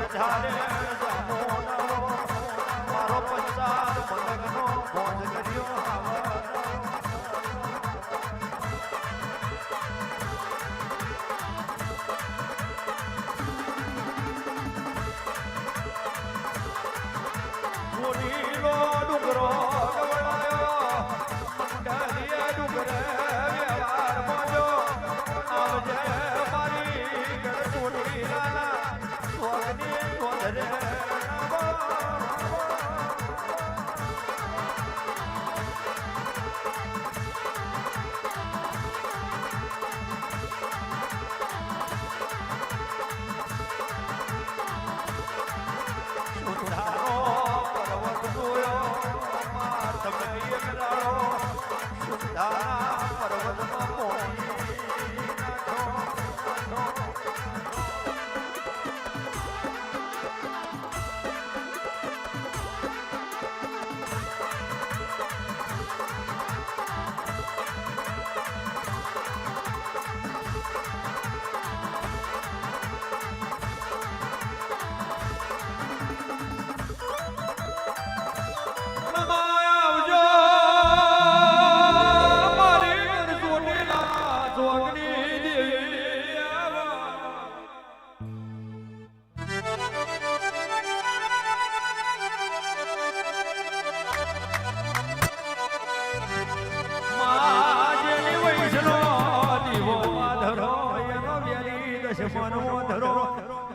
પધારે મારો પંચાલ મલકનો ભોજ કર્યો મોરીલો ડુંગરો ગવડાયો મંડલીએ ડુંગરે વ્યવહાર મોજો આવજે મારી ગળચોડી લાલા સ્વર્ગની ગોધરે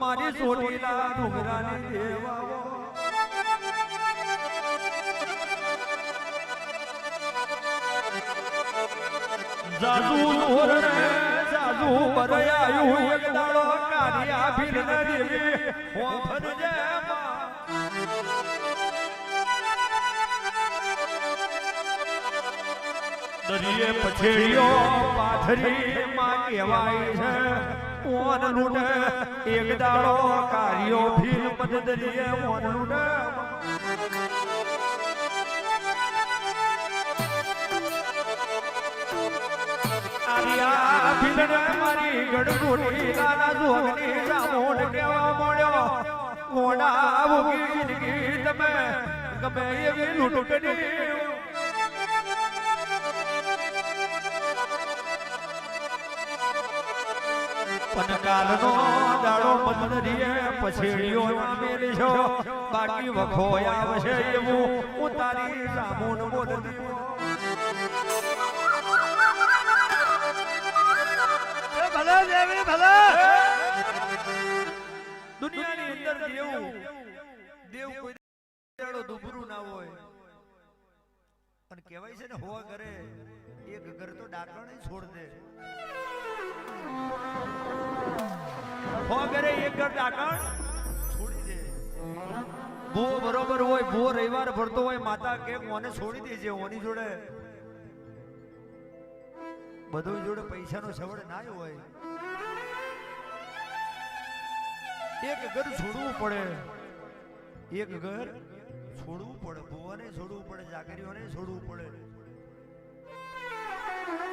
મારી સોટીલા ડુંગરાની દેવા જાદુ ઓરણે જાદુ બરયાયું એક દાડો કારિયા ભીલ દેવી હો ફરજે દરિયે પછેડીઓ પાથરી માં કહેવાય છે ઓન લૂટે એક દાડો કારિયો ભીલ મત દરિયે ઓન લૂટે આરિયા ભીલને મારી ગડગોડી લાલા જોગની જામોડ કેવા મોડ્યો ગોડા ભૂગી જિંદગી તમે ગમે એવી લૂંટણી પનકાલનો દાડો મંદરીએ પછેડીઓ મેલશો બાકી વખો આવશે એવું હું તારી સામુન બોલતી ભલે દેવી ભલે દુનિયાની અંદર દેવ કોઈ દાડો દુબરું ના હોય પણ કહેવાય છે ને હોવા ઘરે એક ઘર તો ડાકણે છોડ દે વગરે એક ઘર ડાકણ છોડી દે ભૂ બરોબર હોય ભૂ રવિવાર ભરતો હોય માતા કે મને છોડી દેજે ઓની જોડે બધું જોડે પૈસાનો સવડ ના હોય એક ઘર છોડવું પડે એક ઘર છોડવું પડે ભૂવાને છોડવું પડે જાગરીઓને છોડવું પડે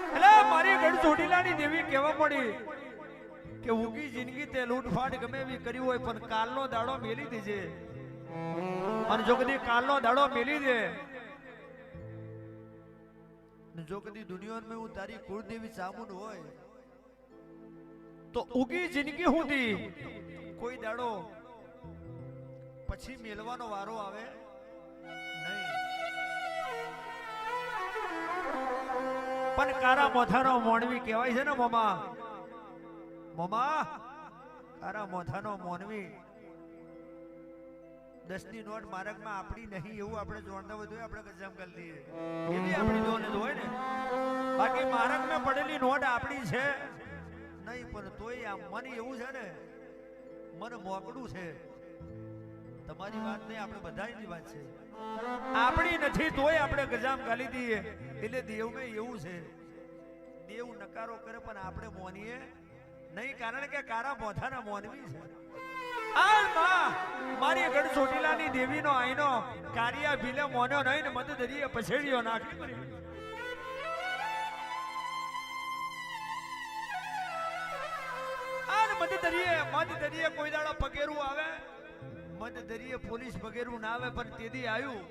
એટલે મારી ગઢ ચોટીલાની દેવી કહેવા પડી કે ઉગી જિંદગી તે લૂંટફાટ ગમે એવી કરી હોય પણ કાલનો દાડો મેલી દેજે અને જો કદી કાલનો દાડો મેલી દે જો કદી દુનિયામાં હું તારી કુળદેવી ચામુંડ હોય તો ઉગી જિંદગી હુંથી કોઈ દાડો પછી મેલવાનો વારો આવે નહીં પણ કારા મોથાનો મોણવી કહેવાય છે ને મોમા કારા મોથાનો મોનવી 10 ની નોટ માર્ગમાં આપણી નહીં એવું આપણે જોણતા હોય આપણે કજામ કરી લઈએ એવી આપણી જોને હોય ને બાકી માર્ગમાં પડેલી નોટ આપણી છે નહીં પણ તોય આ મન એવું છે ને મન મોકડું છે તમારી વાત નહીં આપણે બધાની વાત છે આપણી નથી તોય આપણે ગજામ ગાલી દઈએ એટલે દેવમાં એવું છે દેવ નકારો કરે પણ આપણે મોનીએ નહીં કારણ કે કારા મોથાના મોનવી છે મારી ગઢ ચોટીલાની દેવીનો આઈનો કારિયા ભીલે મોન્યો નહીં ને મત દરિયે પછેડીઓ નાખી મત દરિયે કોઈ દાડો પગેરું આવે બંધ દરિયે પોલીસ વગેરે ના આવે પણ તેદી આવ્યું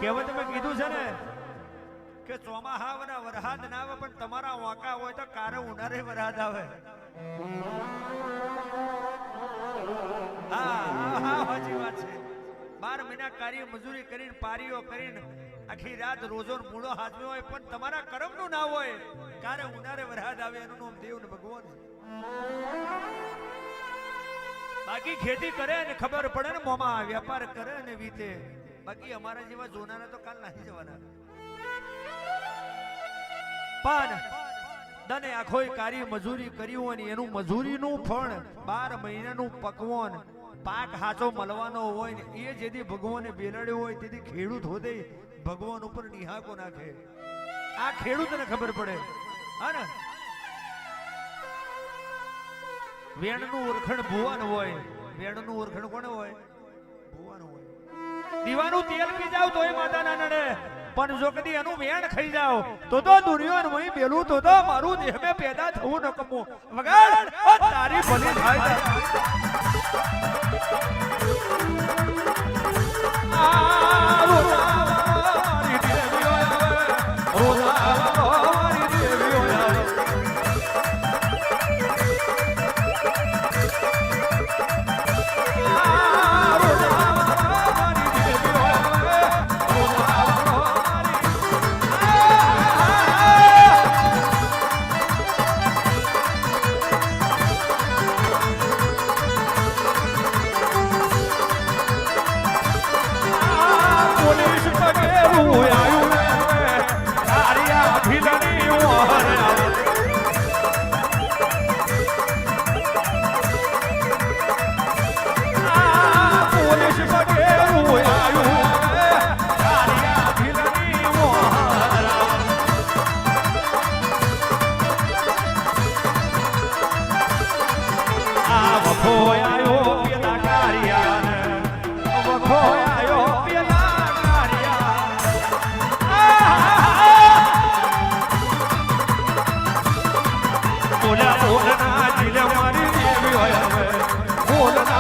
કહેવત મેં કીધું છે ને કે ચોમાહાના વરસાદ ના આવે પણ તમારા વાંકા હોય તો કારે ઉનાળે વરસાદ આવે. હા સાચી વાત છે. 12 મહિના કાર્ય મજૂરી કરીને પારીઓ કરીને આખી રાત રોજો મૂળો હાથમાં હોય પણ તમારા કર્મનું ના હોય કારે ઉનાળે વરસાદ આવે એનું નામ દેવ ને ભગવાન. બાકી ખેતી કરે ને ખબર પડે ને મોમાં વેપાર કરે ને વીતે. બાકી અમારા જેવા જોનારા તો કાલ નાહી જવાના. પણ દને આખો કાર્ય મજૂરી કર્યું અને એનું મજૂરીનું ફળ 12 મહિનાનું પકવાન પાક હાચો મળવાનો હોય ને એ જેથી ભગવાને બેલાડ્યો હોય તેથી ખેડૂત હોદે ભગવાન ઉપર નિહાકો નાખે. આ ખેડૂતને ખબર પડે. હા ને વેણનું ઓરખણ ભુવન હોય. વેણનું ઓરખણ કોને હોય? ભુવન હોય. દીવાનું તેલ પી જાવ તોય માતા ના નડે પણ જો કદી એનું વેણ ખાઈ જાવ તો દુનિયા વહી બેલું તો મારું દેહ મે પેદા થવું ન કમું વગાડ તારી ભલી થાય. બોલના